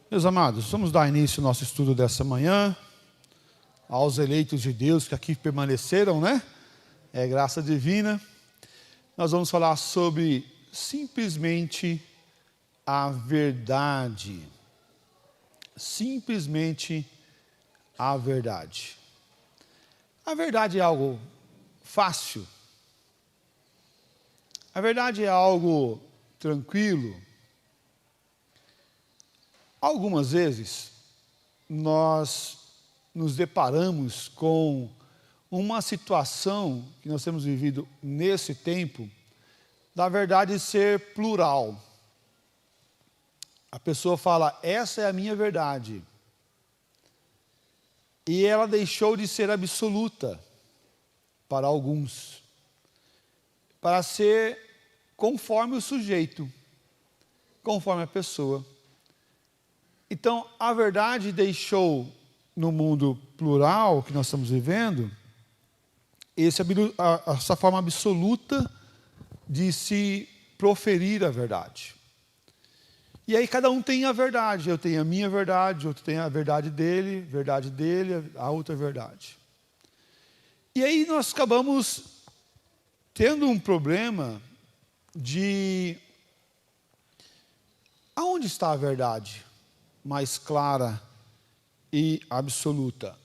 Meus amados, vamos dar início ao nosso estudo dessa manhã, aos eleitos de Deus que aqui permaneceram, né? É graça divina. Nós vamos falar sobre simplesmente a verdade. Simplesmente a verdade. A verdade é algo fácil. A verdade é algo tranquilo. Algumas vezes, nós nos deparamos com uma situação que nós temos vivido nesse tempo, da verdade ser plural. A pessoa fala, essa é a minha verdade. E ela deixou de ser absoluta para alguns, para ser conforme o sujeito, conforme a pessoa. Então, a verdade deixou, no mundo plural que nós estamos vivendo, essa forma absoluta de se proferir a verdade. E aí cada um tem a verdade. Eu tenho a minha verdade, outro tem a verdade dele, a outra verdade. E aí nós acabamos tendo um problema de aonde está a verdade mais clara e absoluta.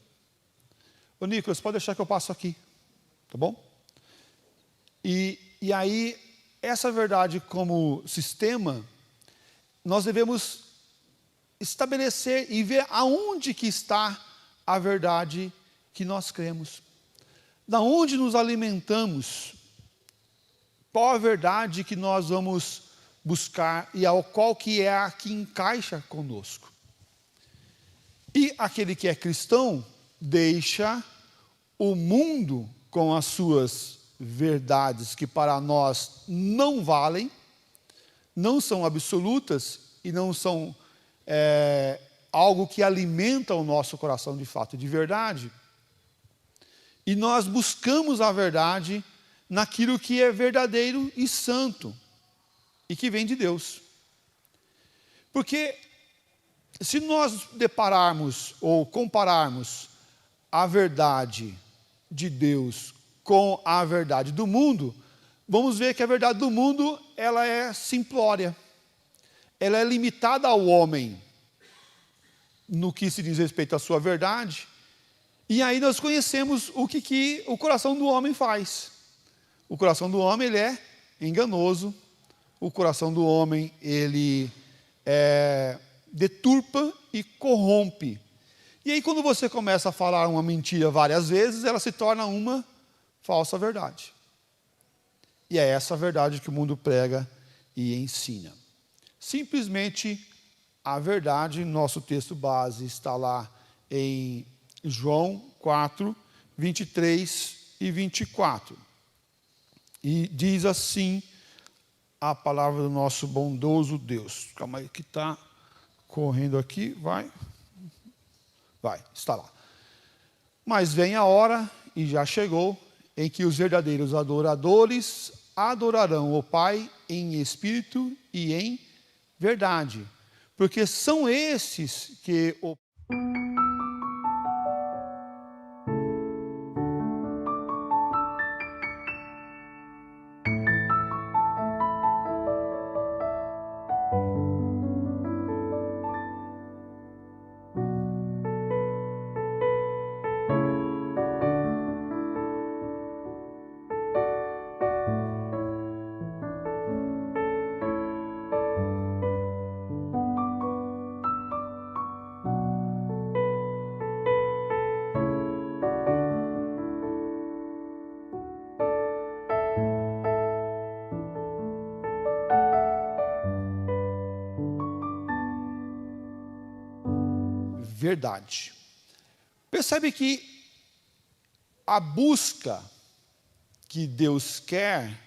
Ô Nicolas, pode deixar que eu passo aqui, tá bom? E aí, essa verdade como sistema, nós devemos estabelecer e ver aonde que está a verdade que nós cremos. Da onde nos alimentamos, qual a verdade que nós vamos buscar e ao qual que é a que encaixa conosco. E aquele que é cristão deixa o mundo com as suas verdades que para nós não valem, não são absolutas e não são algo que alimenta o nosso coração de fato, de verdade. E nós buscamos a verdade naquilo que é verdadeiro e santo e que vem de Deus. Porque se nós depararmos ou compararmos a verdade de Deus com a verdade do mundo, vamos ver que a verdade do mundo, ela é simplória. Ela é limitada ao homem, no que se diz respeito à sua verdade. E aí nós conhecemos o que o coração do homem faz. O coração do homem, ele é enganoso. O coração do homem, ele deturpa e corrompe. E aí quando você começa a falar uma mentira várias vezes, ela se torna uma falsa verdade. E é essa verdade que o mundo prega e ensina. Simplesmente a verdade, nosso texto base está lá em João 4, 23 e 24. E diz assim a palavra do nosso bondoso Deus. Calma aí que está correndo aqui, vai, está lá. Mas vem a hora, e já chegou, em que os verdadeiros adoradores adorarão o Pai em espírito e em verdade. Porque são esses que o verdade. Percebe que a busca que Deus quer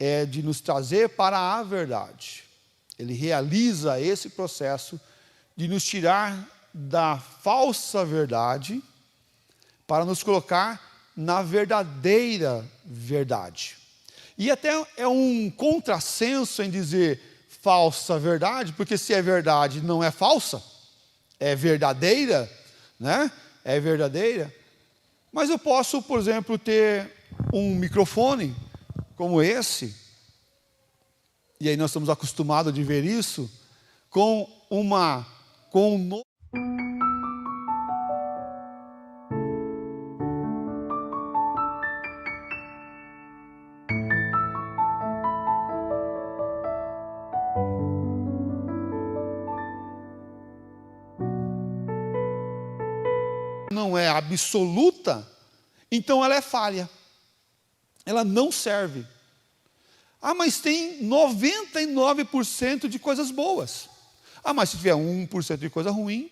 é de nos trazer para a verdade. Ele realiza esse processo de nos tirar da falsa verdade para nos colocar na verdadeira verdade. E até é um contrassenso em dizer falsa verdade, porque se é verdade não é falsa, é verdadeira, né? É verdadeira. Mas eu posso, por exemplo, ter um microfone como esse, e aí nós estamos acostumados de ver isso, com um não é absoluta, então ela é falha. Ela não serve. Ah, mas tem 99% de coisas boas. Ah, mas se tiver 1% de coisa ruim,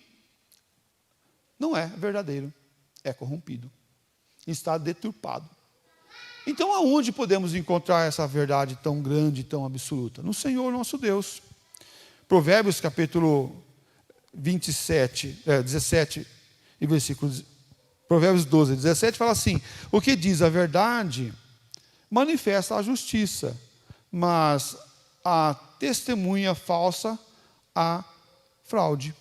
não é verdadeiro. É corrompido. Está deturpado. Então, aonde podemos encontrar essa verdade tão grande, tão absoluta? No Senhor nosso Deus. Provérbios capítulo 17 e versículos. Provérbios 12, 17 fala assim: o que diz a verdade manifesta a justiça, mas a testemunha falsa a fraude.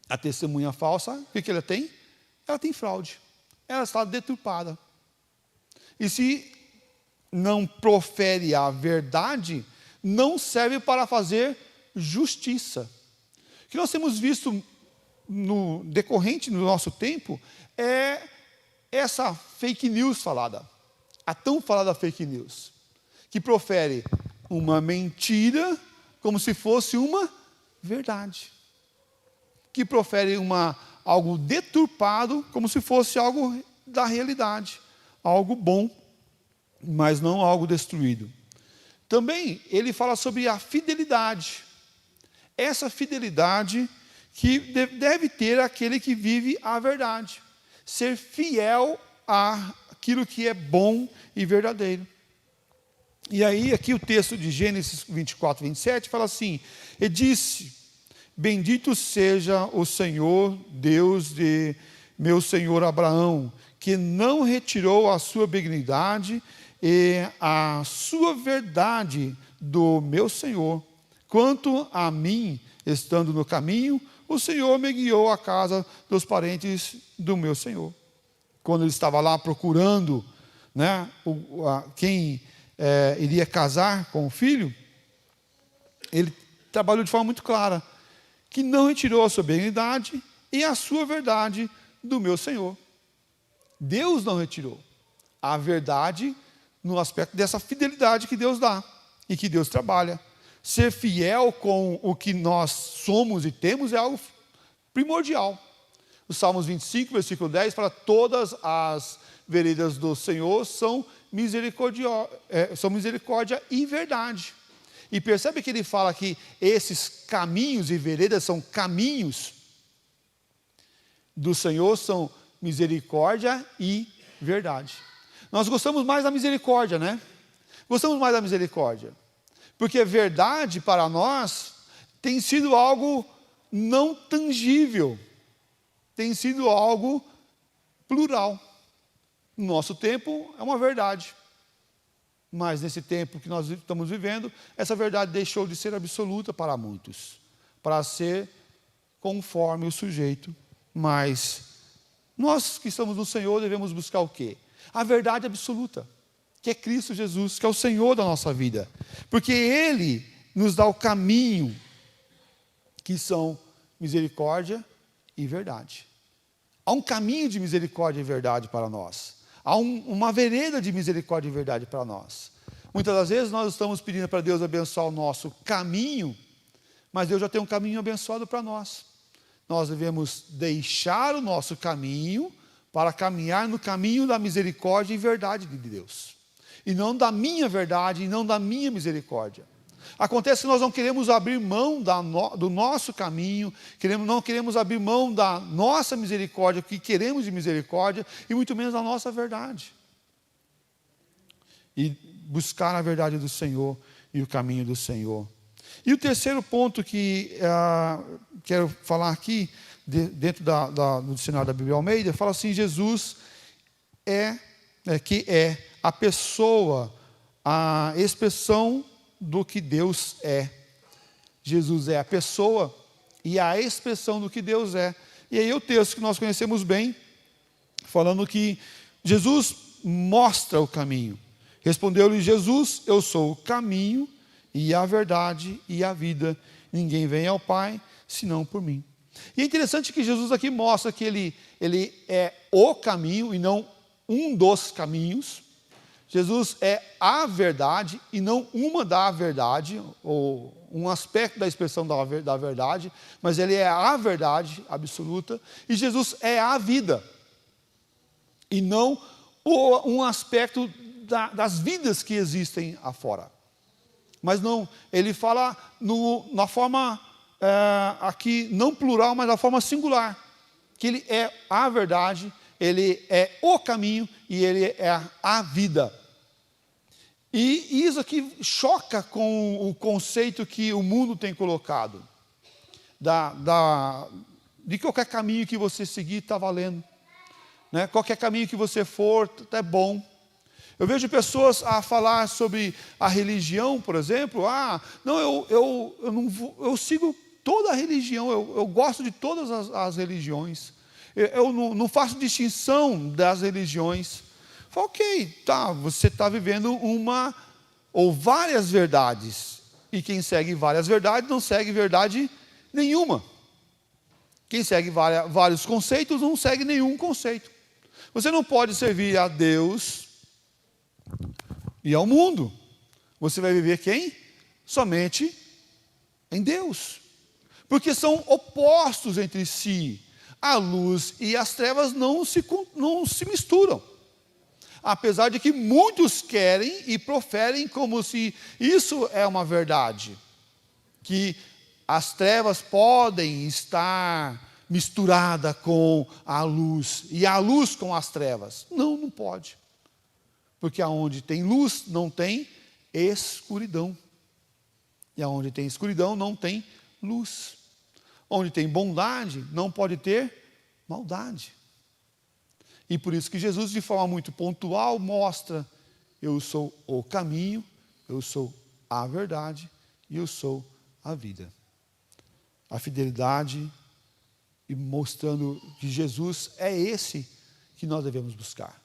A testemunha falsa, o que ela tem? Ela tem fraude. Ela está deturpada. E se não profere a verdade, não serve para fazer justiça. O que nós temos visto no decorrente do nosso tempo é essa fake news falada, a tão falada fake news, que profere uma mentira como se fosse uma verdade, que profere algo deturpado como se fosse algo da realidade, algo bom, mas não algo destruído. Também ele fala sobre a fidelidade, essa fidelidade que deve ter aquele que vive a verdade, ser fiel àquilo que é bom e verdadeiro. E aí, aqui o texto de Gênesis 24, 27, fala assim: e disse: bendito seja o Senhor, Deus de meu senhor Abraão, que não retirou a sua benignidade e a sua verdade do meu senhor. Quanto a mim, estando no caminho, o Senhor me guiou à casa dos parentes do meu Senhor. Quando ele estava lá procurando, né, quem iria casar com o filho, ele trabalhou de forma muito clara, que não retirou a sua benignidade e a sua verdade do meu Senhor. Deus não retirou a verdade no aspecto dessa fidelidade que Deus dá e que Deus trabalha. Ser fiel com o que nós somos e temos é algo primordial. O Salmos 25, versículo 10, fala: todas as veredas do Senhor são misericórdia e verdade. E percebe que ele fala que esses caminhos e veredas são caminhos do Senhor, são misericórdia e verdade. Nós gostamos mais da misericórdia, né? Gostamos mais da misericórdia. Porque verdade para nós tem sido algo não tangível, tem sido algo plural. No nosso tempo é uma verdade, mas nesse tempo que nós estamos vivendo, essa verdade deixou de ser absoluta para muitos, para ser conforme o sujeito. Mas nós que estamos no Senhor devemos buscar o quê? A verdade absoluta, que é Cristo Jesus, que é o Senhor da nossa vida, porque Ele nos dá o caminho, que são misericórdia e verdade. Há um caminho de misericórdia e verdade para nós, há uma vereda de misericórdia e verdade para nós. Muitas das vezes nós estamos pedindo para Deus abençoar o nosso caminho, mas Deus já tem um caminho abençoado para nós. Nós devemos deixar o nosso caminho para caminhar no caminho da misericórdia e verdade de Deus, e não da minha verdade, e não da minha misericórdia. Acontece que nós não queremos abrir mão do nosso caminho, não queremos abrir mão da nossa misericórdia, o que queremos de misericórdia, e muito menos da nossa verdade. E buscar a verdade do Senhor e o caminho do Senhor. E o terceiro ponto que quero falar aqui, dentro do dicionário da Bíblia Almeida, fala assim: Jesus que é a pessoa, a expressão do que Deus é. Jesus é a pessoa e a expressão do que Deus é. E aí o texto que nós conhecemos bem, falando que Jesus mostra o caminho. Respondeu-lhe Jesus: eu sou o caminho e a verdade e a vida. Ninguém vem ao Pai senão por mim. E é interessante que Jesus aqui mostra que ele é o caminho e não um dos caminhos. Jesus é a verdade e não uma da verdade, ou um aspecto da expressão da verdade, mas ele é a verdade absoluta. E Jesus é a vida e não um aspecto das vidas que existem afora. Mas não, ele fala na forma aqui, não plural, mas na forma singular, que ele é a verdade, ele é o caminho e ele é a vida. E isso aqui choca com o conceito que o mundo tem colocado, de qualquer caminho que você seguir está valendo, né? Qualquer caminho que você for é bom. Eu vejo pessoas a falar sobre a religião, por exemplo. Eu sigo toda a religião, eu gosto de todas as religiões. Eu não faço distinção das religiões. Fala, ok, tá, você está vivendo uma ou várias verdades. E quem segue várias verdades não segue verdade nenhuma. Quem segue vários conceitos não segue nenhum conceito. Você não pode servir a Deus e ao mundo. Você vai viver quem? Somente em Deus. Porque são opostos entre si. A luz e as trevas não se misturam. Apesar de que muitos querem e proferem como se isso é uma verdade. Que as trevas podem estar misturada com a luz. E a luz com as trevas. Não pode. Porque aonde tem luz, não tem escuridão. E aonde tem escuridão, não tem luz. Onde tem bondade, não pode ter maldade. E por isso que Jesus, de forma muito pontual, mostra: eu sou o caminho, eu sou a verdade e eu sou a vida. A fidelidade, e mostrando que Jesus é esse que nós devemos buscar.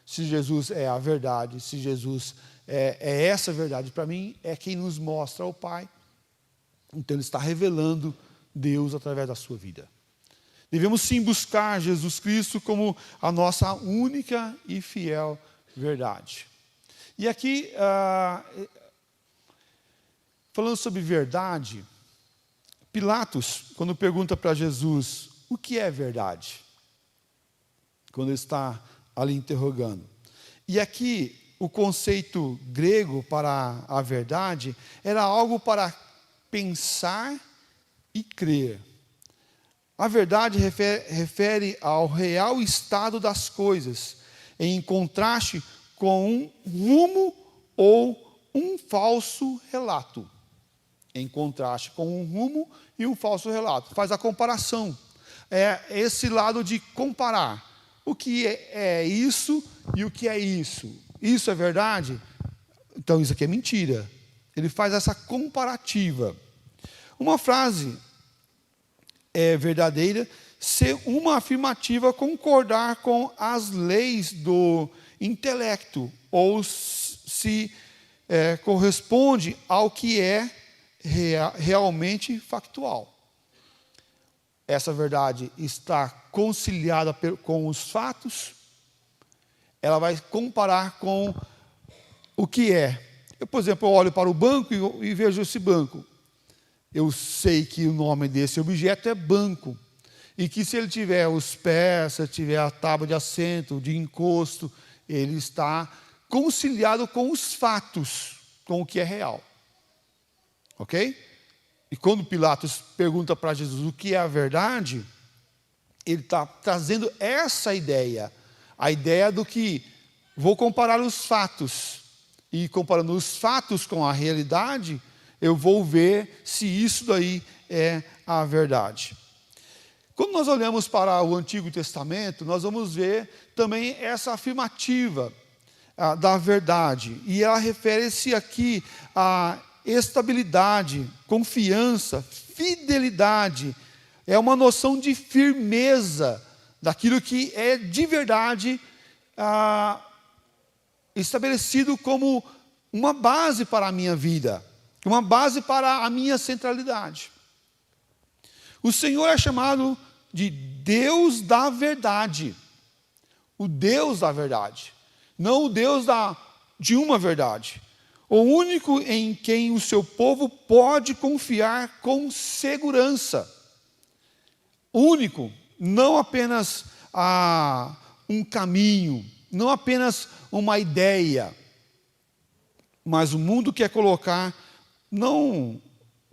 Se Jesus é a verdade, se Jesus é essa verdade, para mim, é quem nos mostra o Pai. Então Ele está revelando Deus através da sua vida. Devemos sim buscar Jesus Cristo como a nossa única e fiel verdade. E aqui, falando sobre verdade, Pilatos, quando pergunta para Jesus o que é verdade, quando ele está ali interrogando. E aqui, o conceito grego para a verdade era algo para pensar e crer. A verdade refere ao real estado das coisas, em contraste com um rumo ou um falso relato. Em contraste com um rumo e um falso relato. Faz a comparação. É esse lado de comparar. O que é isso e o que é isso? Isso é verdade? Então isso aqui é mentira. Ele faz essa comparativa. Uma frase é verdadeira se uma afirmativa concordar com as leis do intelecto ou se corresponde ao que é realmente factual. Essa verdade está conciliada com os fatos, ela vai comparar com o que é. Eu, por exemplo, olho para o banco e vejo esse banco. Eu sei que o nome desse objeto é banco. E que se ele tiver os pés, se ele tiver a tábua de assento, de encosto, ele está conciliado com os fatos, com o que é real. Ok? E quando Pilatos pergunta para Jesus o que é a verdade, ele está trazendo essa ideia. A ideia do que vou comparar os fatos. E comparando os fatos com a realidade, eu vou ver se isso daí é a verdade. Quando nós olhamos para o Antigo Testamento, nós vamos ver também essa afirmativa da verdade. E ela refere-se aqui a estabilidade, confiança, fidelidade. É uma noção de firmeza daquilo que é de verdade estabelecido como uma base para a minha vida, uma base para a minha centralidade. O Senhor é chamado de Deus da verdade. O Deus da verdade. Não o Deus de uma verdade. O único em quem o seu povo pode confiar com segurança. Único, não apenas um caminho, não apenas uma ideia, mas o mundo quer colocar, não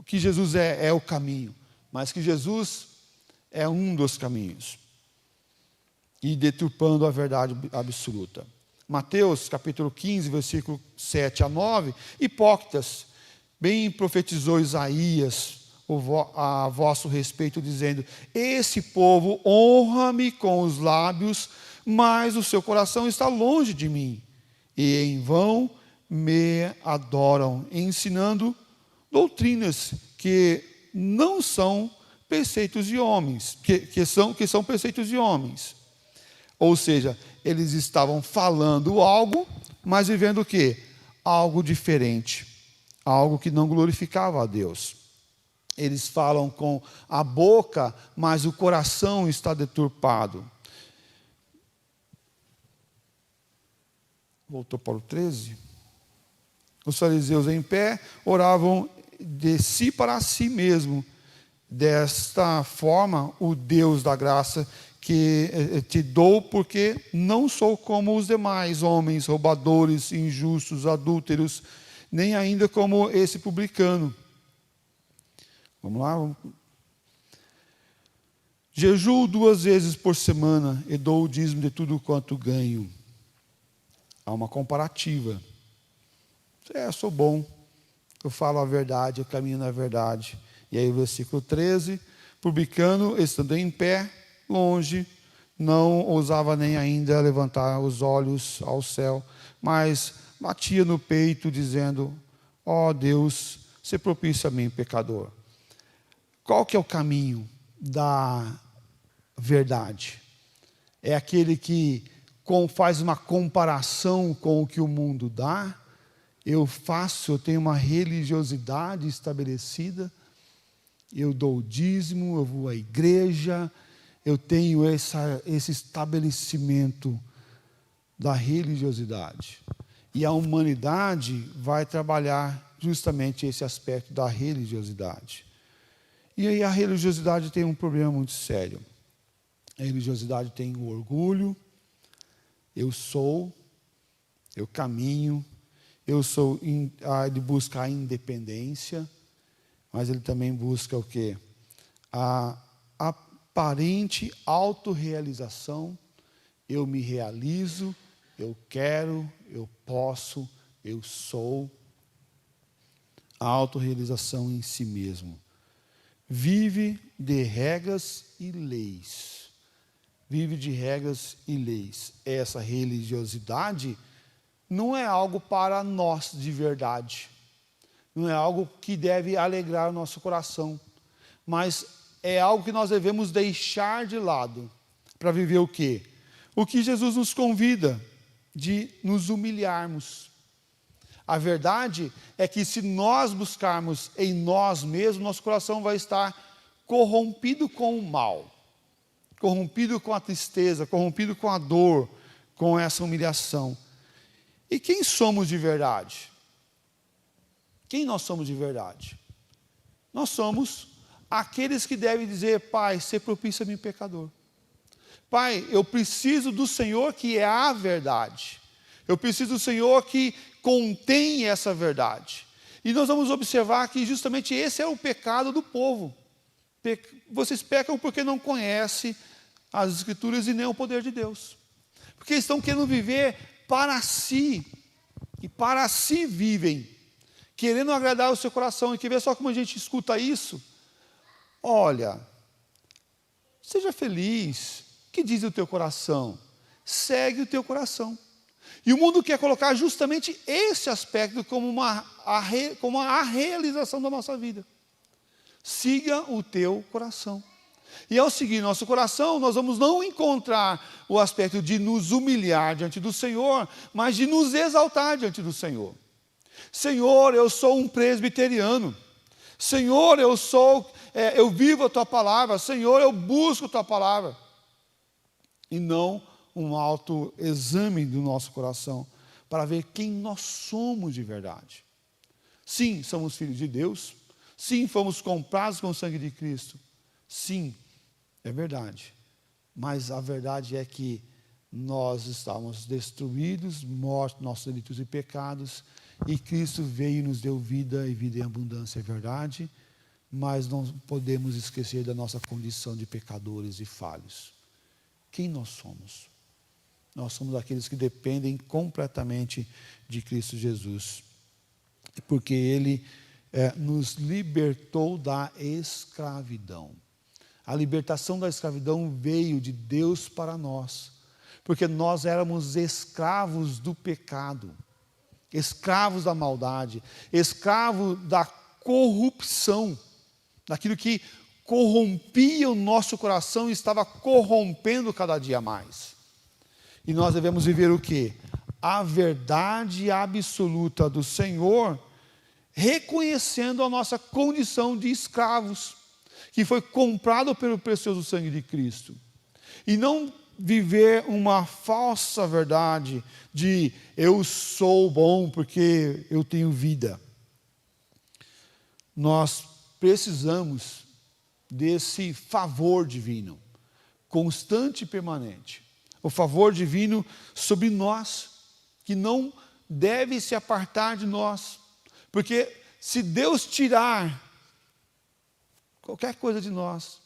que Jesus é o caminho, mas que Jesus é um dos caminhos, e deturpando a verdade absoluta. Mateus capítulo 15, versículo 7 a 9, hipócritas, bem profetizou Isaías a vosso respeito, dizendo: esse povo honra-me com os lábios, mas o seu coração está longe de mim, e em vão me adoram, ensinando doutrinas que não são preceitos de homens, que são preceitos de homens. Ou seja, eles estavam falando algo, mas vivendo o quê? Algo diferente, algo que não glorificava a Deus. Eles falam com a boca, mas o coração está deturpado. Voltou para o 13. Os fariseus em pé oravam de si para si mesmo. Desta forma, o Deus da graça que te dou, porque não sou como os demais homens, roubadores, injustos, adúlteros, nem ainda como esse publicano. Vamos lá. Jejuo 2 vezes por semana e dou o dízimo de tudo quanto ganho. Há uma comparativa. Sou bom, eu falo a verdade, eu caminho na verdade. E aí o versículo 13, publicano, estando em pé, longe, não ousava nem ainda levantar os olhos ao céu, mas batia no peito, dizendo: ó Deus, se propício a mim, pecador. Qual que é o caminho da verdade? É aquele que faz uma comparação com o que o mundo dá. Eu tenho uma religiosidade estabelecida, eu dou o dízimo, eu vou à igreja, eu tenho esse estabelecimento da religiosidade. E a humanidade vai trabalhar justamente esse aspecto da religiosidade. E aí a religiosidade tem um problema muito sério. A religiosidade tem o orgulho, eu caminho, ele busca a independência, mas ele também busca o quê? A aparente autorrealização. Eu me realizo, eu quero, eu posso, eu sou. A autorrealização em si mesmo. Vive de regras e leis. Vive de regras e leis. Essa religiosidade não é algo para nós de verdade. Não é algo que deve alegrar o nosso coração. Mas é algo que nós devemos deixar de lado. Para viver o quê? O que Jesus nos convida, de nos humilharmos. A verdade é que se nós buscarmos em nós mesmos, nosso coração vai estar corrompido com o mal, corrompido com a tristeza, corrompido com a dor, com essa humilhação. E quem somos de verdade? Quem nós somos de verdade? Nós somos aqueles que devem dizer: Pai, se propício a mim, pecador. Pai, eu preciso do Senhor que é a verdade. Eu preciso do Senhor que contém essa verdade. E nós vamos observar que justamente esse é o pecado do povo. Vocês pecam porque não conhecem as Escrituras e nem o poder de Deus. Porque estão querendo viver para si. E para si vivem. Querendo agradar o seu coração. E quer ver só como a gente escuta isso? Olha, seja feliz. O que diz o teu coração? Segue o teu coração. E o mundo quer colocar justamente esse aspecto como a realização da nossa vida. Siga o teu coração. E ao seguir nosso coração, nós vamos não encontrar o aspecto de nos humilhar diante do Senhor, mas de nos exaltar diante do Senhor. Senhor, eu sou um presbiteriano. Senhor, eu vivo a Tua palavra. Senhor, eu busco a Tua palavra. E não um autoexame do nosso coração, para ver quem nós somos de verdade. Sim, somos filhos de Deus. Sim, fomos comprados com o sangue de Cristo. Sim, é verdade. Mas a verdade é que nós estávamos destruídos, mortos, nossos delitos e pecados, e Cristo veio e nos deu vida e vida em abundância, é verdade, mas não podemos esquecer da nossa condição de pecadores e falhos. Quem nós somos? Nós somos aqueles que dependem completamente de Cristo Jesus, porque Ele nos libertou da escravidão. A libertação da escravidão veio de Deus para nós, porque nós éramos escravos do pecado, escravos da maldade, escravos da corrupção, daquilo que corrompia o nosso coração e estava corrompendo cada dia mais. E nós devemos viver o quê? A verdade absoluta do Senhor, reconhecendo a nossa condição de escravos, que foi comprado pelo precioso sangue de Cristo. E não viver uma falsa verdade de eu sou bom porque eu tenho vida. Nós precisamos desse favor divino, constante e permanente. O favor divino sobre nós, que não deve se apartar de nós. Porque se Deus tirar qualquer coisa de nós,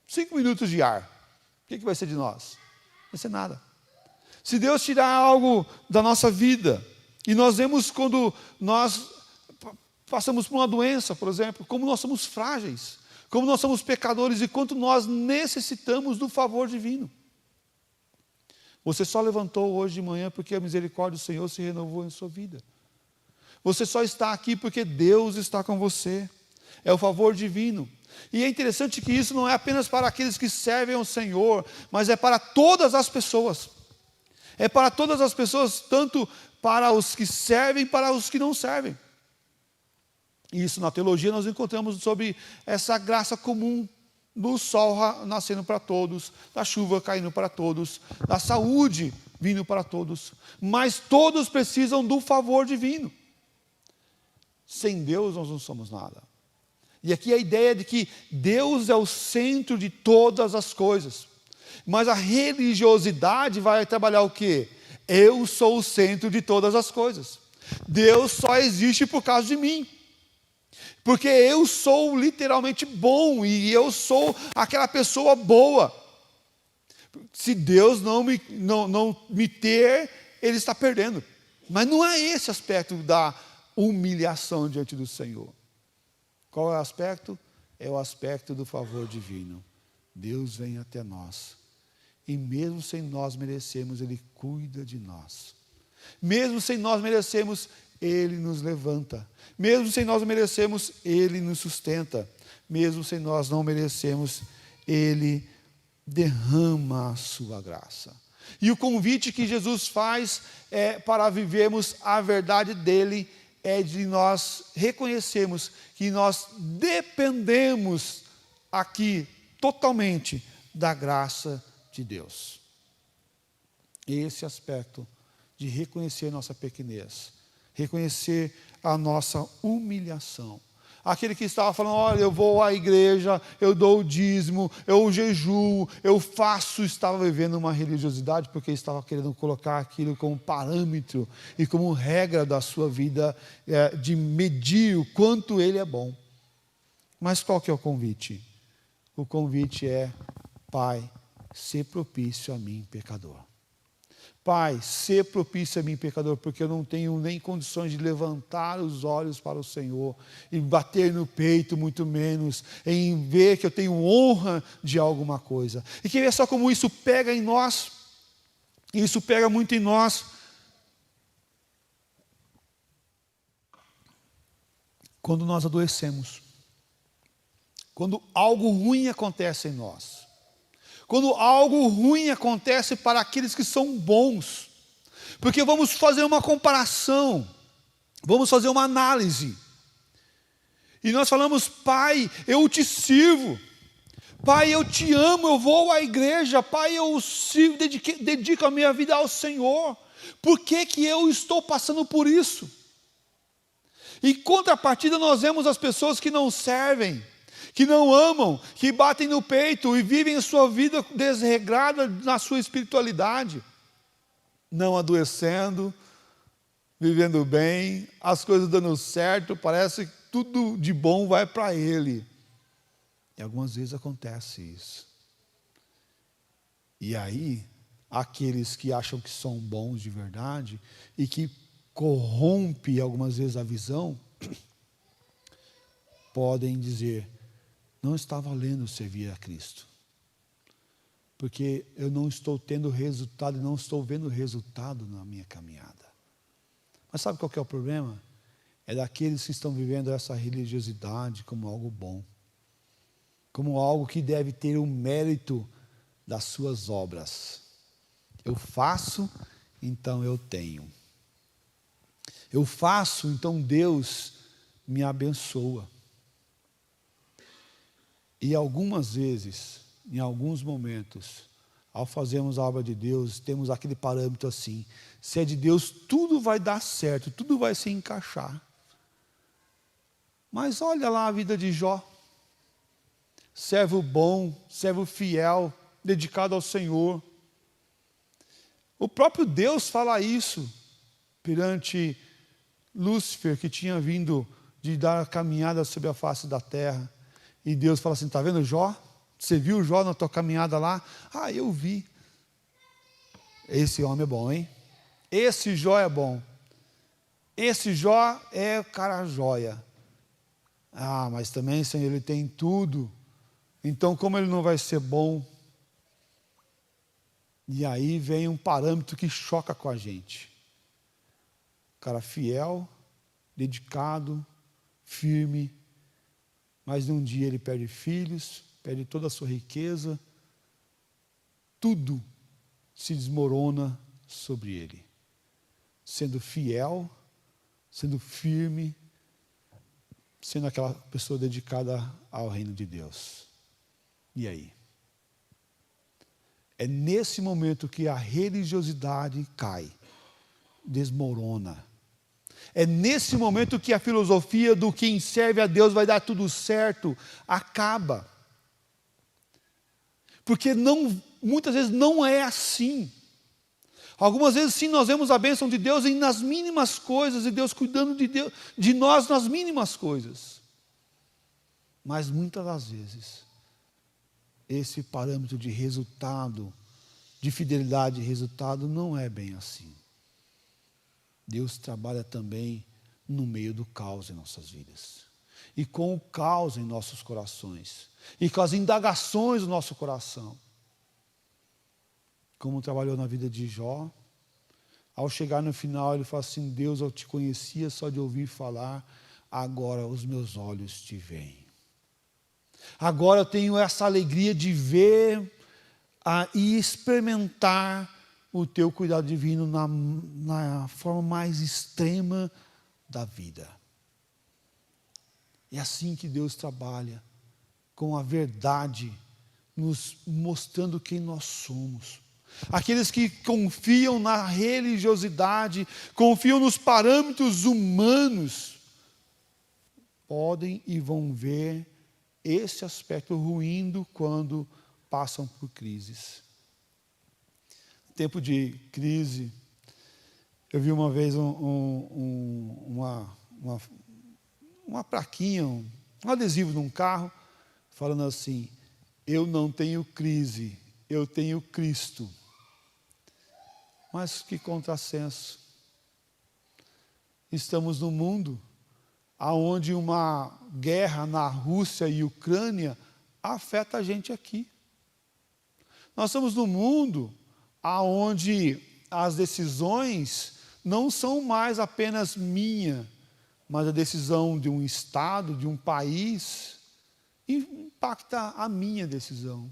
5 minutos de ar, o que vai ser de nós? Não vai ser nada. Se Deus tirar algo da nossa vida, e nós vemos quando nós passamos por uma doença, por exemplo, como nós somos frágeis, como nós somos pecadores e quanto nós necessitamos do favor divino. Você só levantou hoje de manhã porque a misericórdia do Senhor se renovou em sua vida. Você só está aqui porque Deus está com você. É o favor divino. E é interessante que isso não é apenas para aqueles que servem ao Senhor, mas é para todas as pessoas. É para todas as pessoas, tanto para os que servem, para os que não servem. E isso na teologia nós encontramos sobre essa graça comum do sol nascendo para todos, da chuva caindo para todos, da saúde vindo para todos. Mas todos precisam do favor divino. Sem Deus nós não somos nada. E aqui a ideia de que Deus é o centro de todas as coisas. Mas a religiosidade vai trabalhar o quê? Eu sou o centro de todas as coisas. Deus só existe por causa de mim. Porque eu sou literalmente bom e eu sou aquela pessoa boa. Se Deus não me ter, Ele está perdendo. Mas não é esse aspecto da humilhação diante do Senhor. Qual é o aspecto? É o aspecto do favor divino. Deus vem até nós. E mesmo sem nós merecermos, Ele cuida de nós. Mesmo sem nós merecermos, Ele nos levanta. Mesmo sem nós merecermos, Ele nos sustenta. Mesmo sem nós não merecermos, Ele derrama a sua graça. E o convite que Jesus faz para vivermos a verdade dEle é de nós reconhecermos que nós dependemos aqui totalmente da graça de Deus. Esse aspecto de reconhecer nossa pequenez, reconhecer a nossa humilhação. Aquele que estava falando, olha, eu vou à igreja, eu dou o dízimo, eu jejuo, eu faço, estava vivendo uma religiosidade porque estava querendo colocar aquilo como parâmetro e como regra da sua vida, de medir o quanto ele é bom. Mas qual que é o convite? O convite é, Pai, sê propício a mim, pecador. Pai, sê propício a mim, pecador, porque eu não tenho nem condições de levantar os olhos para o Senhor e bater no peito, muito menos, em ver que eu tenho honra de alguma coisa. E que ver só como isso pega em nós, e isso pega muito em nós, quando nós adoecemos, quando algo ruim acontece em nós, quando algo ruim acontece para aqueles que são bons, porque vamos fazer uma comparação, vamos fazer uma análise, e nós falamos: Pai, eu te sirvo, Pai, eu te amo, eu vou à igreja, Pai, eu sirvo, dedico a minha vida ao Senhor, por que que eu estou passando por isso? Em contrapartida, nós vemos as pessoas que não servem, que não amam, que batem no peito e vivem a sua vida desregrada na sua espiritualidade, não adoecendo, vivendo bem, as coisas dando certo, parece que tudo de bom vai para ele. E algumas vezes acontece isso. E aí, aqueles que acham que são bons de verdade e que corrompe algumas vezes a visão, podem dizer: não está valendo servir a Cristo, porque eu não estou tendo resultado, não estou vendo resultado na minha caminhada. Mas sabe qual que é o problema? É daqueles que estão vivendo essa religiosidade como algo bom, como algo que deve ter o mérito das suas obras. Eu faço, então eu tenho. Eu faço, então Deus me abençoa. E algumas vezes, em alguns momentos, ao fazermos a obra de Deus, temos aquele parâmetro assim: se é de Deus, tudo vai dar certo, tudo vai se encaixar. Mas olha lá a vida de Jó. Servo bom, servo fiel, dedicado ao Senhor. O próprio Deus fala isso perante Lúcifer, que tinha vindo de dar a caminhada sobre a face da terra. E Deus fala assim: está vendo Jó? Você viu Jó na tua caminhada lá? Ah, eu vi. Esse homem é bom, hein? Esse Jó é bom. Esse Jó é o cara joia. Ah, mas também, Senhor, ele tem tudo. Então, como ele não vai ser bom? E aí vem um parâmetro que choca com a gente. Cara fiel, dedicado, firme, mas num dia ele perde filhos, perde toda a sua riqueza, tudo se desmorona sobre ele. Sendo fiel, sendo firme, sendo aquela pessoa dedicada ao reino de Deus. E aí? É nesse momento que a religiosidade cai, desmorona. É nesse momento que a filosofia do quem serve a Deus vai dar tudo certo acaba. Porque muitas vezes não é assim. Algumas vezes sim, nós vemos a bênção de Deus nas mínimas coisas, e Deus cuidando de nós nas mínimas coisas. Mas muitas das vezes, esse parâmetro de resultado, de fidelidade e resultado, não é bem assim. Deus trabalha também no meio do caos em nossas vidas. E com o caos em nossos corações. E com as indagações do nosso coração. Como trabalhou na vida de Jó. Ao chegar no final, ele fala assim: Deus, eu te conhecia só de ouvir falar, agora os meus olhos te veem. Agora eu tenho essa alegria de ver e experimentar o teu cuidado divino na forma mais extrema da vida. É assim que Deus trabalha, com a verdade, nos mostrando quem nós somos. Aqueles que confiam na religiosidade, confiam nos parâmetros humanos, podem e vão ver esse aspecto ruindo quando passam por crises. Tempo de crise, eu vi uma vez uma plaquinha, um adesivo num carro, falando assim: eu não tenho crise, eu tenho Cristo. Mas que contrassenso. Estamos num mundo onde uma guerra na Rússia e Ucrânia afeta a gente aqui. Nós estamos num mundo onde as decisões não são mais apenas minhas, mas a decisão de um estado, de um país, impacta a minha decisão.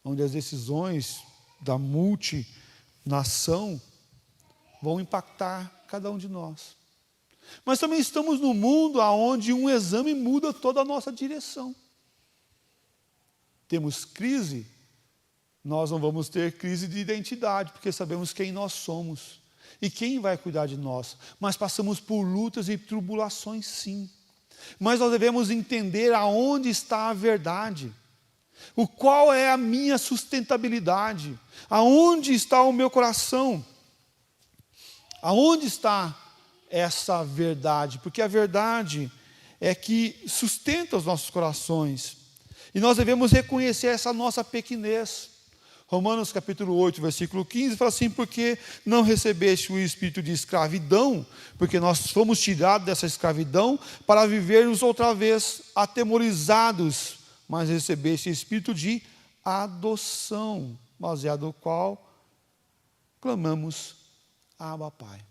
Onde as decisões da multinação vão impactar cada um de nós. Mas também estamos num mundo onde um exame muda toda a nossa direção. Temos crise, nós não vamos ter crise de identidade, porque sabemos quem nós somos e quem vai cuidar de nós. Mas passamos por lutas e tribulações, sim. Mas nós devemos entender aonde está a verdade. Qual é a minha sustentabilidade? Aonde está o meu coração? Aonde está essa verdade? Porque a verdade é que sustenta os nossos corações. E nós devemos reconhecer essa nossa pequenez. Romanos capítulo 8, versículo 15, fala assim: porque não recebeste o espírito de escravidão, porque nós fomos tirados dessa escravidão para vivermos outra vez atemorizados, mas recebeste espírito de adoção, baseado no qual clamamos: Abba, Pai.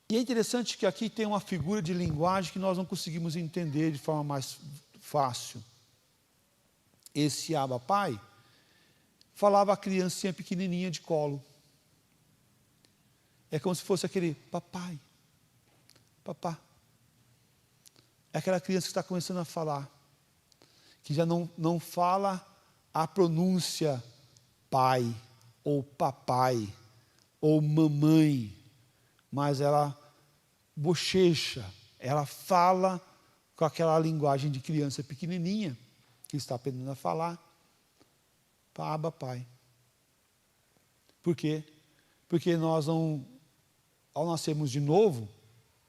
E é interessante que aqui tem uma figura de linguagem que nós não conseguimos entender de forma mais fácil. Esse Abba, Pai, falava a criancinha pequenininha de colo. É como se fosse aquele papai, papá. É aquela criança que está começando a falar, que já não fala a pronúncia pai, ou papai, ou mamãe, mas ela bochecha, ela fala com aquela linguagem de criança pequenininha, que está aprendendo a falar, Abba, Pai. Por quê? Porque nós não, ao nascermos de novo,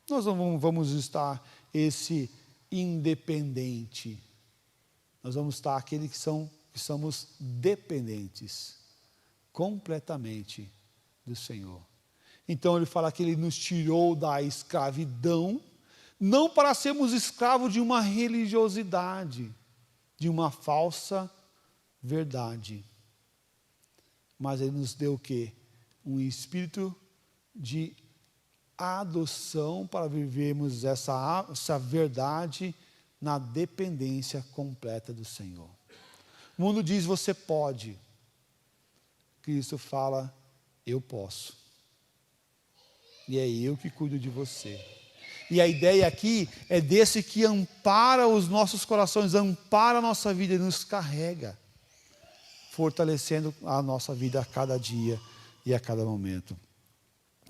nós não vamos estar esse independente. Nós vamos estar aquele que somos dependentes completamente do Senhor. Então ele fala que ele nos tirou da escravidão, não para sermos escravos de uma religiosidade, de uma falsa verdade. Mas ele nos deu o quê? Um espírito de adoção para vivermos essa verdade na dependência completa do Senhor. O mundo diz: você pode. Cristo fala: eu posso. E é eu que cuido de você. E a ideia aqui é desse que ampara os nossos corações, ampara a nossa vida e nos carrega, fortalecendo a nossa vida a cada dia e a cada momento.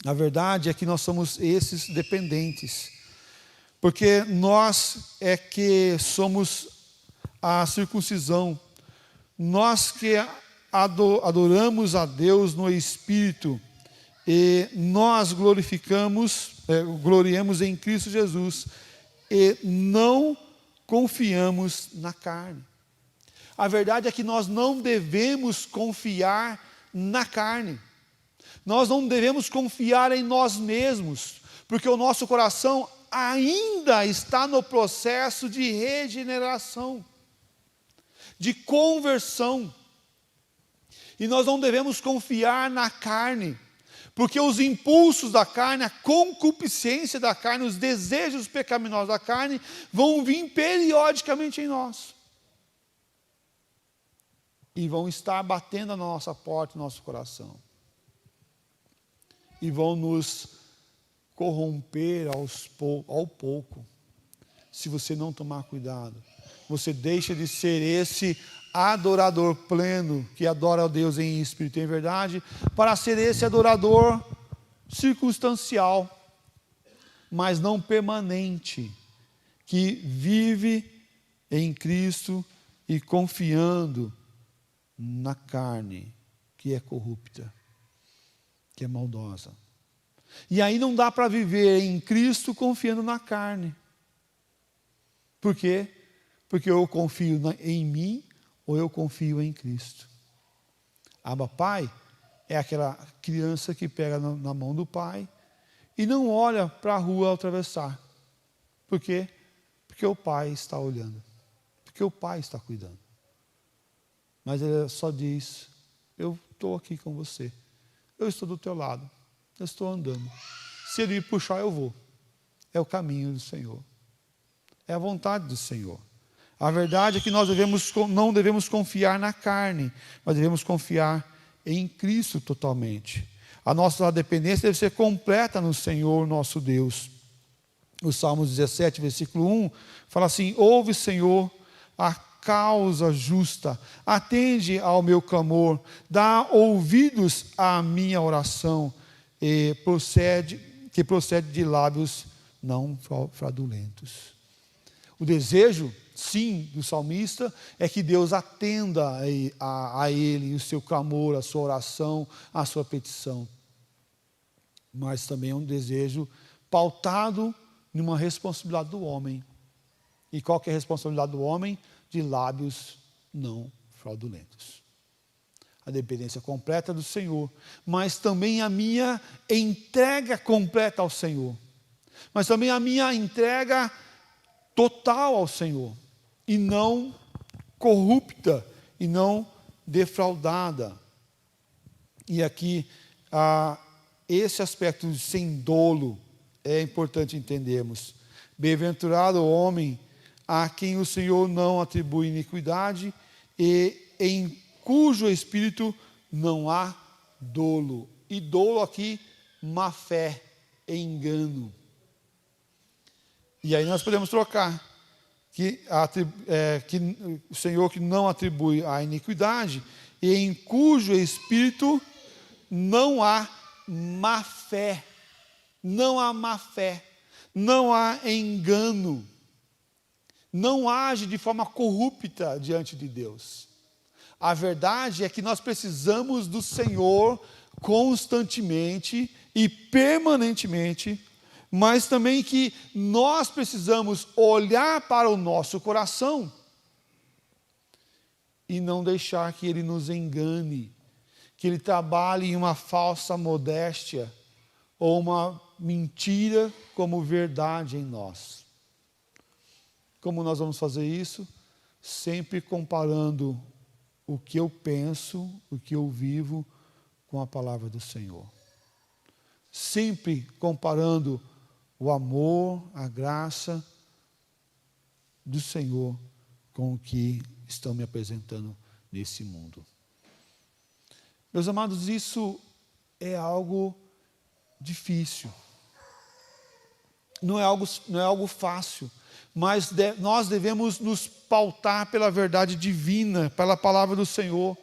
A verdade é que nós somos esses dependentes, porque nós é que somos a circuncisão, nós que adoramos a Deus no Espírito, e nós gloriamos em Cristo Jesus, e não confiamos na carne. A verdade é que nós não devemos confiar na carne. Nós não devemos confiar em nós mesmos, porque o nosso coração ainda está no processo de regeneração, de conversão. E nós não devemos confiar na carne, porque os impulsos da carne, a concupiscência da carne, os desejos pecaminosos da carne vão vir periodicamente em nós. E vão estar batendo na nossa porta, no nosso coração. E vão nos corromper ao pouco. Se você não tomar cuidado, você deixa de ser esse adorador pleno, que adora a Deus em espírito e em verdade, para ser esse adorador circunstancial, mas não permanente, que vive em Cristo e confiando na carne, que é corrupta, que é maldosa. E aí não dá para viver em Cristo confiando na carne. Por quê? Porque eu confio em mim ou eu confio em Cristo. Abba, Pai, é aquela criança que pega na mão do pai e não olha para a rua ao atravessar. Por quê? Porque o pai está olhando. Porque o pai está cuidando. Mas ele só diz: eu estou aqui com você. Eu estou do teu lado. Eu estou andando. Se Ele me puxar, eu vou. É o caminho do Senhor. É a vontade do Senhor. A verdade é que nós não devemos confiar na carne, mas devemos confiar em Cristo totalmente. A nossa dependência deve ser completa no Senhor nosso Deus. O Salmo 17, versículo 1, fala assim: ouve, Senhor, a causa justa, atende ao meu clamor, dá ouvidos à minha oração, que procede de lábios não fraudulentos. O desejo, sim, do salmista é que Deus atenda a ele, o seu clamor, a sua oração, a sua petição. Mas também é um desejo pautado numa responsabilidade do homem. E qual que é a responsabilidade do homem? De lábios não fraudulentos. A dependência completa do Senhor, mas também a minha entrega completa ao Senhor. Mas também a minha entrega total ao Senhor, e não corrupta, e não defraudada. E aqui, esse aspecto sem dolo é importante entendermos. Bem-aventurado o homem a quem o Senhor não atribui iniquidade e em cujo espírito não há dolo. E dolo aqui, má fé, engano. E aí nós podemos trocar que o Senhor que não atribui a iniquidade e em cujo espírito não há má fé. Não há má fé, não há engano, não age de forma corrupta diante de Deus. A verdade é que nós precisamos do Senhor constantemente e permanentemente, mas também que nós precisamos olhar para o nosso coração e não deixar que Ele nos engane, que Ele trabalhe em uma falsa modéstia ou uma mentira como verdade em nós. Como nós vamos fazer isso? Sempre comparando o que eu penso, o que eu vivo com a palavra do Senhor. Sempre comparando o amor, a graça do Senhor com o que estão me apresentando nesse mundo. Meus amados, isso é algo difícil. Não é algo fácil, mas nós devemos nos pautar pela verdade divina, pela palavra do Senhor,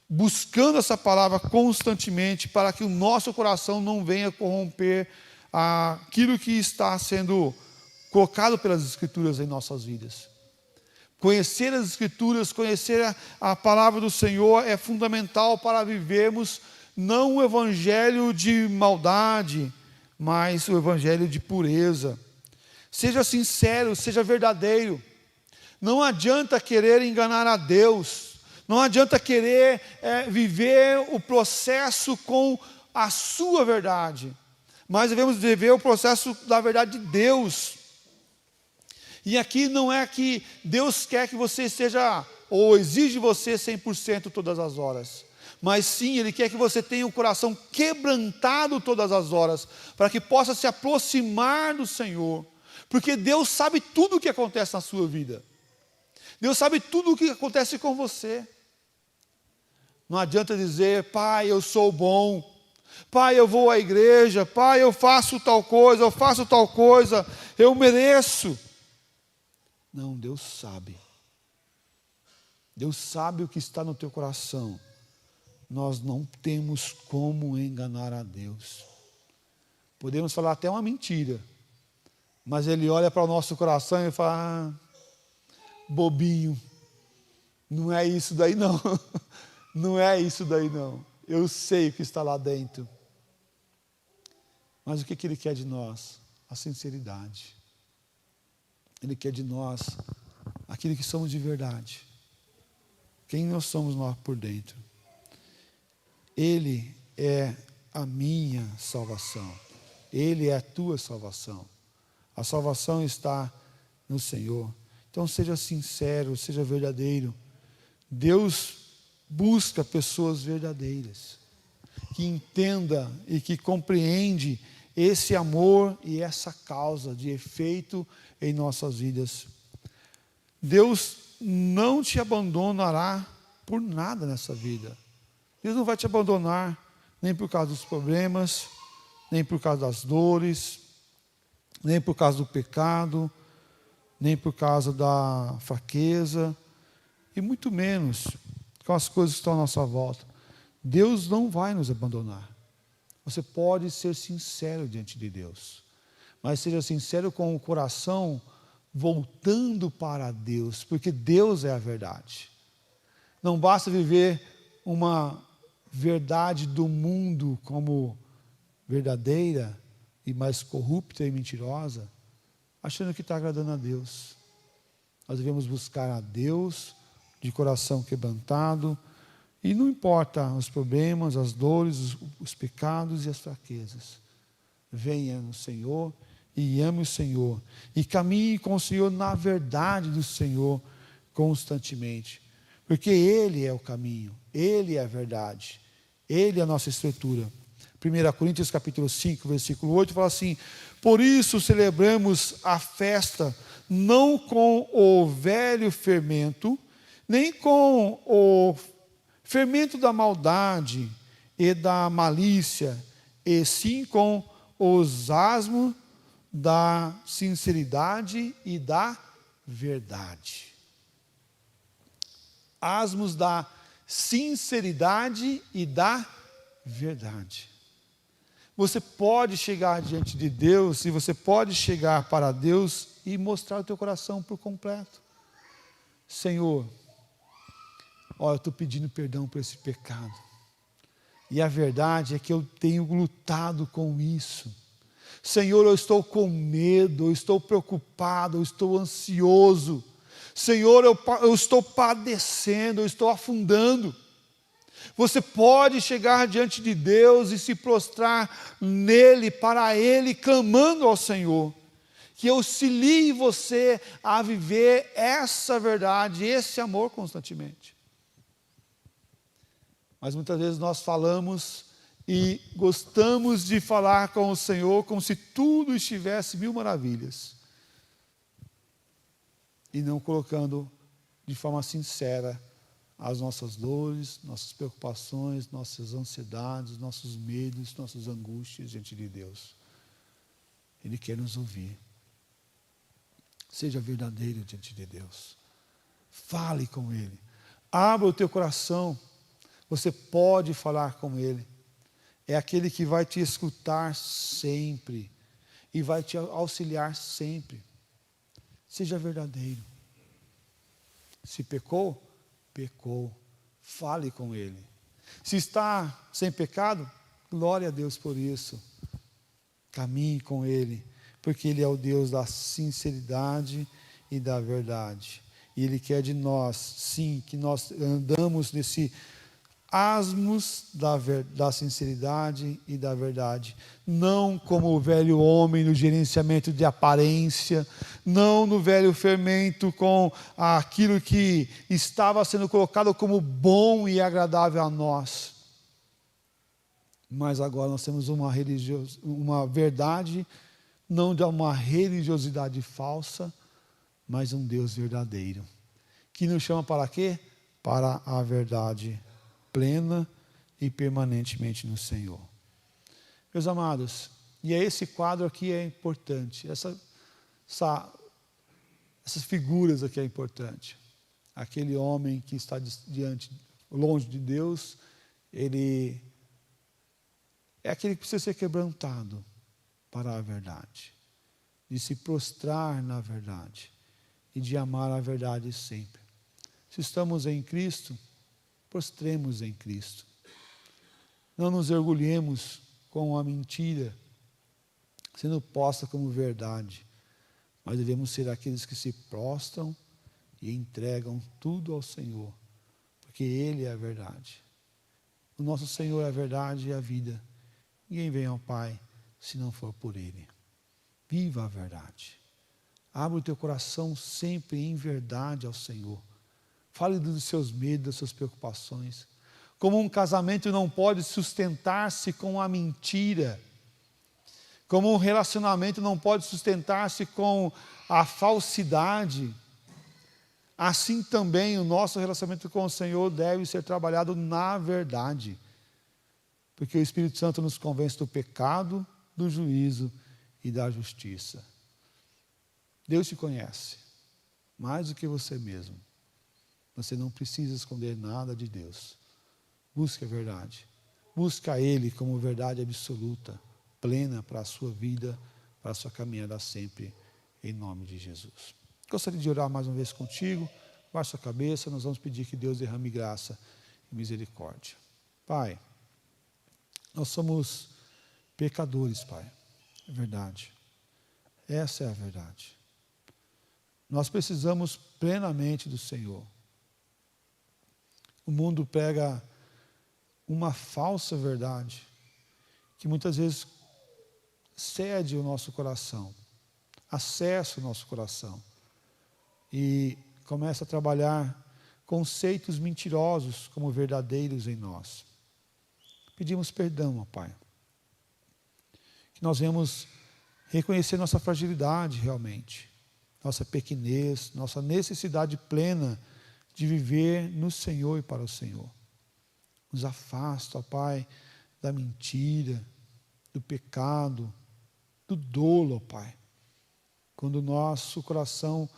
buscando essa palavra constantemente, para que o nosso coração não venha corromper aquilo que está sendo colocado pelas Escrituras em nossas vidas. Conhecer as Escrituras, conhecer a palavra do Senhor é fundamental para vivermos não o evangelho de maldade, mas o evangelho de pureza. Seja sincero, seja verdadeiro. Não adianta querer enganar a Deus. Não adianta querer viver o processo com a sua verdade. Mas devemos viver o processo da verdade de Deus. E aqui não é que Deus quer que você esteja, ou exige de você 100% todas as horas. Mas sim, Ele quer que você tenha o coração quebrantado todas as horas, para que possa se aproximar do Senhor. Porque Deus sabe tudo o que acontece na sua vida. Deus sabe tudo o que acontece com você. Não adianta dizer: pai, eu sou bom. Pai, eu vou à igreja. Pai, eu faço tal coisa, eu mereço. Não, Deus sabe. Deus sabe o que está no teu coração. Nós não temos como enganar a Deus. Podemos falar até uma mentira, mas Ele olha para o nosso coração e fala: bobinho, não é isso daí não. Não é isso daí não. Eu sei o que está lá dentro. Mas o que Ele quer de nós? A sinceridade. Ele quer de nós aquilo que somos de verdade. Quem nós somos nós por dentro. Ele é a minha salvação. Ele é a tua salvação. A salvação está no Senhor. Então seja sincero, seja verdadeiro. Deus busca pessoas verdadeiras, que entenda e que compreende esse amor e essa causa de efeito em nossas vidas. Deus não te abandonará por nada nessa vida. Deus não vai te abandonar nem por causa dos problemas, nem por causa das dores, nem por causa do pecado, nem por causa da fraqueza, e muito menos com as coisas que estão à nossa volta. Deus não vai nos abandonar. Você pode ser sincero diante de Deus, mas seja sincero com o coração voltando para Deus, porque Deus é a verdade. Não basta viver uma verdade do mundo como verdadeira e mais corrupta e mentirosa, achando que está agradando a Deus. Nós devemos buscar a Deus de coração quebrantado, e não importa os problemas, as dores, os pecados e as fraquezas. Venha no Senhor e ame o Senhor, e caminhe com o Senhor na verdade do Senhor constantemente, porque Ele é o caminho, Ele é a verdade, Ele é a nossa estrutura. 1 Coríntios capítulo 5, versículo 8, fala assim: por isso celebramos a festa, não com o velho fermento, nem com o fermento da maldade e da malícia, e sim com os asmos da sinceridade e da verdade. Asmos da sinceridade e da verdade. Você pode chegar diante de Deus, e você pode chegar para Deus e mostrar o teu coração por completo. Senhor, eu estou pedindo perdão por esse pecado. E a verdade é que eu tenho lutado com isso. Senhor, eu estou com medo, eu estou preocupado, eu estou ansioso. Senhor, eu estou padecendo, eu estou afundando. Você pode chegar diante de Deus e se prostrar nele, para Ele, clamando ao Senhor, que auxilie você a viver essa verdade, esse amor constantemente. Mas muitas vezes nós falamos e gostamos de falar com o Senhor como se tudo estivesse mil maravilhas, e não colocando de forma sincera as nossas dores, nossas preocupações, nossas ansiedades, nossos medos, nossas angústias diante de Deus. Ele quer nos ouvir. Seja verdadeiro diante de Deus. Fale com Ele. Abra o teu coração. Você pode falar com Ele. É aquele que vai te escutar sempre e vai te auxiliar sempre. Seja verdadeiro. Se pecou, pecou. Fale com Ele. Se está sem pecado, glória a Deus por isso. Caminhe com Ele, porque Ele é o Deus da sinceridade e da verdade. E Ele quer de nós, sim, que nós andamos nesse asmos da sinceridade e da verdade, não como o velho homem no gerenciamento de aparência, não no velho fermento com aquilo que estava sendo colocado como bom e agradável a nós. Mas agora nós temos uma verdade, não de uma religiosidade falsa, mas um Deus verdadeiro, que nos chama para quê? Para a verdade plena e permanentemente no Senhor. Meus amados, e esse quadro aqui é importante, essas figuras aqui é importante. Aquele homem que está longe de Deus, ele é aquele que precisa ser quebrantado para a verdade, de se prostrar na verdade e de amar a verdade sempre. Se estamos em Cristo, prostremos em Cristo. Não nos orgulhemos com a mentira sendo posta como verdade, mas devemos ser aqueles que se prostram e entregam tudo ao Senhor, porque Ele é a verdade. O nosso Senhor é a verdade e a vida. Ninguém vem ao Pai se não for por Ele. Viva a verdade. Abra o teu coração sempre em verdade ao Senhor. Fale dos seus medos, das suas preocupações. Como um casamento não pode sustentar-se com a mentira. Como um relacionamento não pode sustentar-se com a falsidade, assim também o nosso relacionamento com o Senhor deve ser trabalhado na verdade. Porque o Espírito Santo nos convence do pecado, do juízo e da justiça. Deus te conhece, mais do que você mesmo. Você não precisa esconder nada de Deus. Busque a verdade. Busque a Ele como verdade absoluta, plena para a sua vida, para a sua caminhada sempre, em nome de Jesus. Gostaria de orar mais uma vez contigo. Baixe a cabeça, nós vamos pedir que Deus derrame graça e misericórdia. Pai, nós somos pecadores, Pai. É verdade. Essa é a verdade. Nós precisamos plenamente do Senhor. O mundo prega uma falsa verdade, que muitas vezes cede o nosso coração, acessa o nosso coração e começa a trabalhar conceitos mentirosos como verdadeiros em nós. Pedimos perdão, ó Pai. Que nós venhamos reconhecer nossa fragilidade realmente, nossa pequenez, nossa necessidade plena de viver no Senhor e para o Senhor. Nos afasta, ó Pai, da mentira, do pecado, do dolo, ó Pai. Quando o nosso coração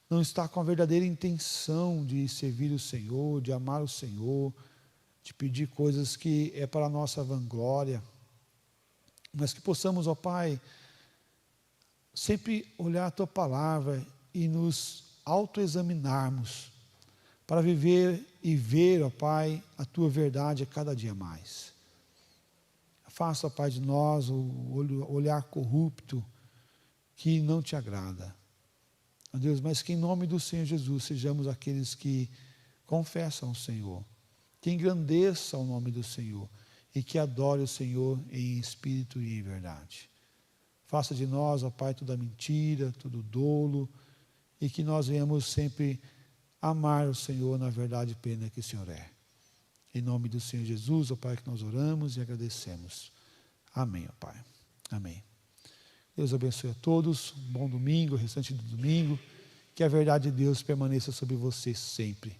não está com a verdadeira intenção de servir o Senhor, de amar o Senhor, de pedir coisas que é para a nossa vanglória, mas que possamos, ó Pai, sempre olhar a Tua Palavra e nos autoexaminarmos para viver e ver, ó Pai, a Tua verdade a cada dia mais. Afasta, ó Pai, de nós o olhar corrupto que não Te agrada. Ó Deus, mas que em nome do Senhor Jesus sejamos aqueles que confessam o Senhor, que engrandeçam o nome do Senhor e que adore o Senhor em espírito e em verdade. Faça de nós, ó Pai, toda mentira, todo dolo, e que nós venhamos sempre amar o Senhor na verdade plena que o Senhor é. Em nome do Senhor Jesus, ó Pai, que nós oramos e agradecemos. Amém, ó Pai. Amém. Deus abençoe a todos. Bom domingo, restante do domingo. Que a verdade de Deus permaneça sobre você sempre.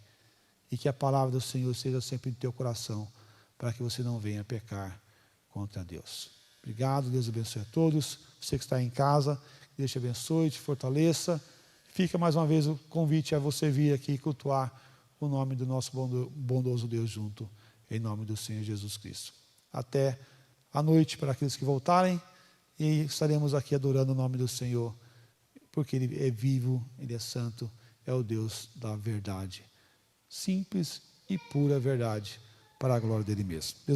E que a palavra do Senhor seja sempre em teu coração, para que você não venha pecar contra Deus. Obrigado, Deus abençoe a todos. Você que está em casa, Deus te abençoe, te fortaleça. Fica mais uma vez o convite a você vir aqui cultuar o nome do nosso bondoso Deus junto, em nome do Senhor Jesus Cristo. Até a noite para aqueles que voltarem e estaremos aqui adorando o nome do Senhor, porque Ele é vivo, Ele é santo, é o Deus da verdade. Simples e pura verdade, para a glória dEle mesmo. Deus